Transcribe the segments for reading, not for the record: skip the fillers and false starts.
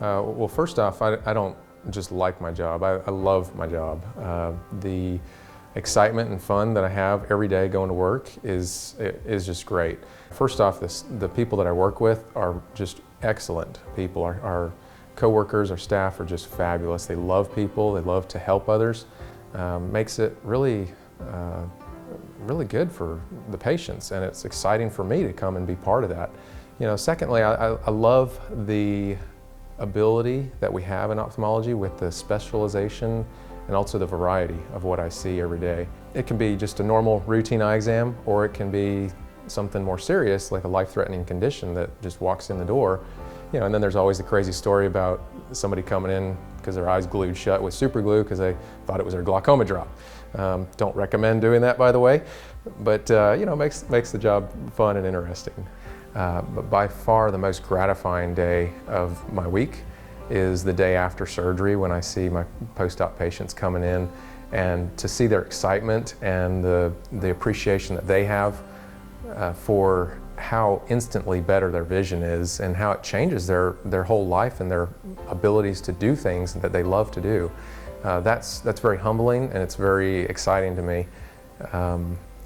Well, first off, I don't just like my job. I love my job. The excitement and fun that I have every day going to work is just great. First off, the people that I work with are just excellent people. Our coworkers, our staff are just fabulous. They love people. They love to help others. Makes it really good for the patients, and it's exciting for me to come and be part of that. Secondly, I love the ability that we have in ophthalmology with the specialization and also the variety of what I see every day. It can be just a normal routine eye exam, or it can be something more serious like a life-threatening condition that just walks in the door. And then there's always the crazy story about somebody coming in because their eyes glued shut with super glue because they thought it was their glaucoma drop. Don't recommend doing that, by the way, but makes the job fun and interesting. But by far the most gratifying day of my week is the day after surgery, when I see my post-op patients coming in, and to see their excitement and the appreciation that they have for how instantly better their vision is and how it changes their whole life and their abilities to do things that they love to do. That's very humbling, and it's very exciting to me.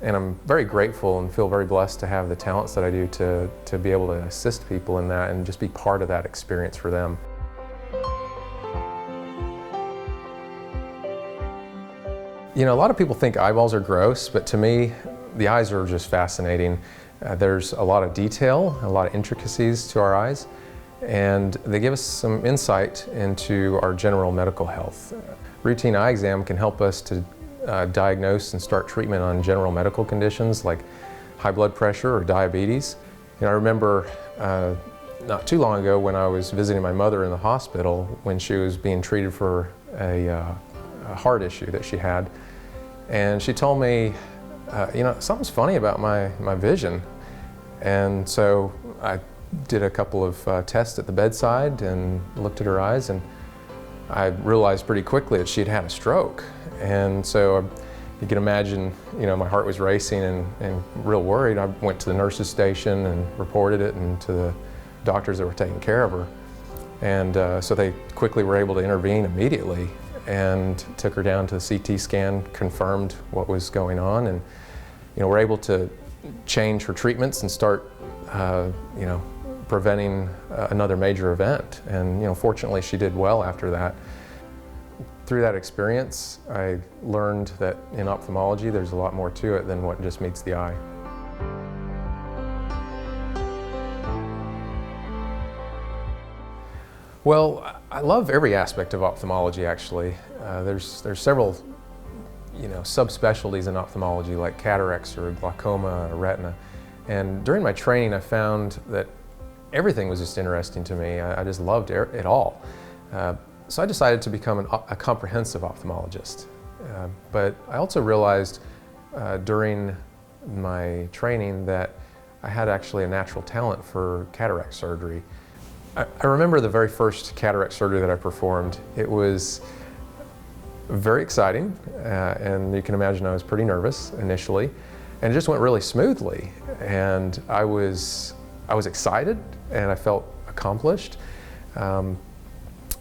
And I'm very grateful and feel very blessed to have the talents that I do to be able to assist people in that and just be part of that experience for them. A lot of people think eyeballs are gross, but to me, the eyes are just fascinating. There's a lot of detail, a lot of intricacies to our eyes, and they give us some insight into our general medical health. Routine eye exam can help us to diagnose and start treatment on general medical conditions like high blood pressure or diabetes. I remember not too long ago when I was visiting my mother in the hospital when she was being treated for a heart issue that she had, and she told me, something's funny about my vision. And so I did a couple of tests at the bedside and looked at her eyes, and I realized pretty quickly that she had had a stroke. And so you can imagine, my heart was racing and real worried. I went to the nurse's station and reported it and to the doctors that were taking care of her. And so they quickly were able to intervene immediately and took her down to the CT scan, confirmed what was going on, and were able to change her treatments and start preventing another major event. And fortunately she did well after that. Through that experience, I learned that in ophthalmology there's a lot more to it than what just meets the eye. Well, I love every aspect of ophthalmology, actually. There's several subspecialties in ophthalmology, like cataracts or glaucoma or retina. And during my training, I found that everything was just interesting to me. I just loved it all. So I decided to become a comprehensive ophthalmologist. But I also realized during my training that I had actually a natural talent for cataract surgery. I remember the very first cataract surgery that I performed. It was very exciting, and you can imagine I was pretty nervous initially, and it just went really smoothly. And I was excited, and I felt accomplished.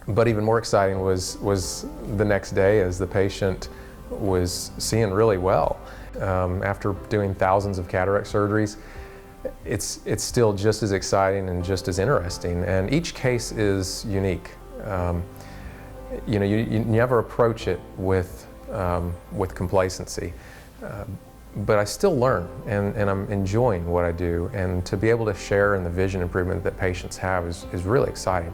But even more exciting was the next day, as the patient was seeing really well. After doing thousands of cataract surgeries, it's still just as exciting and just as interesting, and each case is unique. You never approach it with complacency, but I still learn, and I'm enjoying what I do, and to be able to share in the vision improvement that patients have is really exciting.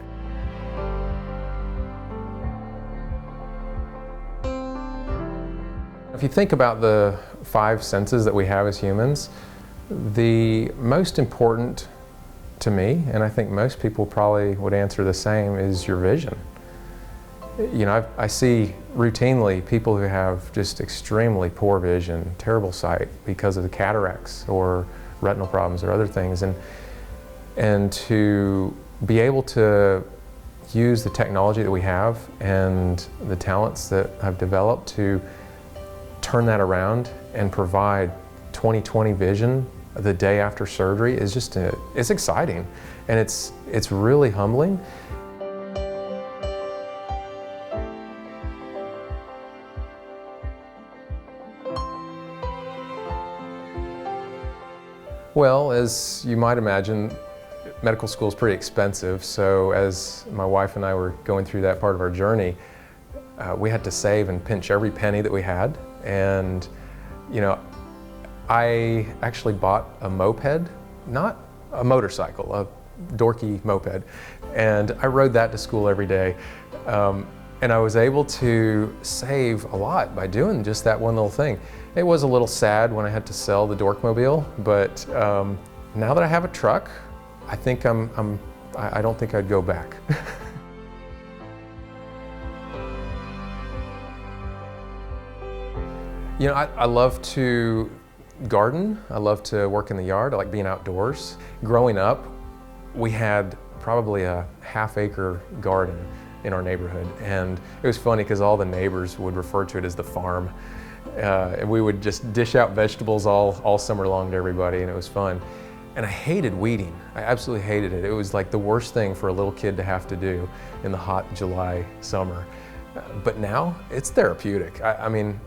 If you think about the 5 senses that we have as humans, the most important to me, and I think most people probably would answer the same, is your vision. I see routinely people who have just extremely poor vision, terrible sight because of the cataracts or retinal problems or other things, and to be able to use the technology that we have and the talents that I've developed to turn that around and provide 20/20 vision the day after surgery is it's exciting, and it's really humbling. Well, as you might imagine, medical school is pretty expensive, so as my wife and I were going through that part of our journey, we had to save and pinch every penny that we had. And you know, I actually bought a moped, not a motorcycle, a dorky moped, and I rode that to school every day. And I was able to save a lot by doing just that one little thing. It was a little sad when I had to sell the Dorkmobile, but now that I have a truck, I think I don't think I'd go back. You know, I love to garden. I love to work in the yard. I like being outdoors. Growing up, we had probably a half-acre garden in our neighborhood, and it was funny because all the neighbors would refer to it as the farm. And we would just dish out vegetables all summer long to everybody, and it was fun. And I hated weeding. I absolutely hated it. It was like the worst thing for a little kid to have to do in the hot July summer. But now it's therapeutic. I mean,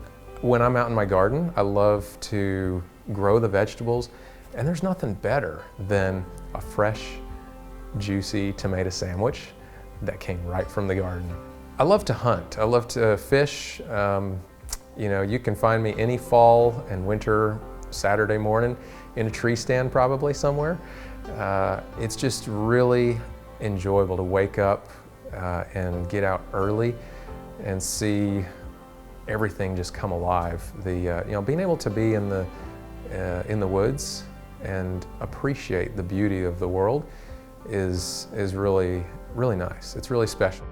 when I'm out in my garden, I love to grow the vegetables, and there's nothing better than a fresh, juicy tomato sandwich that came right from the garden. I love to hunt. I love to fish. You know, you can find me any fall and winter Saturday morning in a tree stand probably somewhere. It's just really enjoyable to wake up and get out early and see everything just come alive. You know, being able to be in the woods and appreciate the beauty of the world is really nice. It's really special.